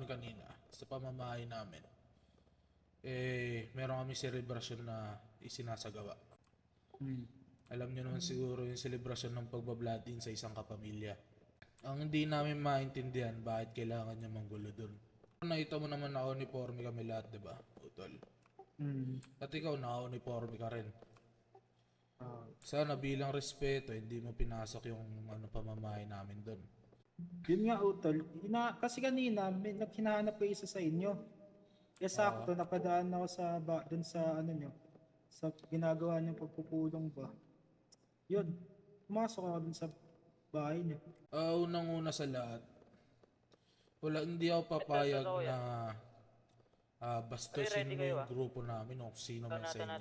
namin kanina sa pamamahay namin, meron kami selebrasyon na isinasagawa. Alam niyo naman siguro yung selebrasyon ng pagbabladin sa isang kapamilya. Ang hindi namin maintindihan bakit kailangan niya manggulo dun. Nakita mo naman naka-uniforme kami lahat, di ba, Utol? At ikaw naka-uniforme ka rin. Sana bilang respeto, hindi mo pinasok yung pamamahay namin dun. Yun nga, Utol. Kasi kanina, may hinahanap ko isa sa inyo. Sakto, napadaan ako dun sa nyo, sa ginagawa niyong pagpupulong ba. Yun, pumasok ako dun sa bahay niyo. Unang-una sa lahat, hindi ako papayag na bastusin mo yung grupo namin o sino man sa inyo.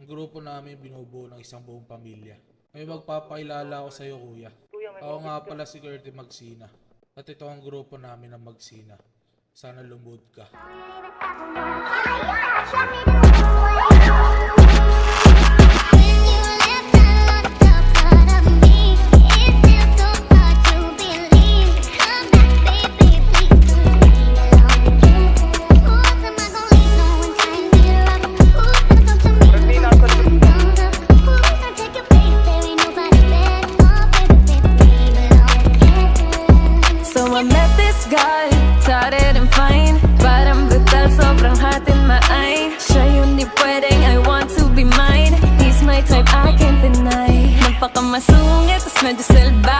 Yung grupo namin binubuo ng isang buong pamilya. May magpapakilala ako sa'yo, kuya. Ako nga pala si Curtis Magsina. At ito ang grupo namin ng Magsina. Sana lumod ka. Masungit, tas medyo selva.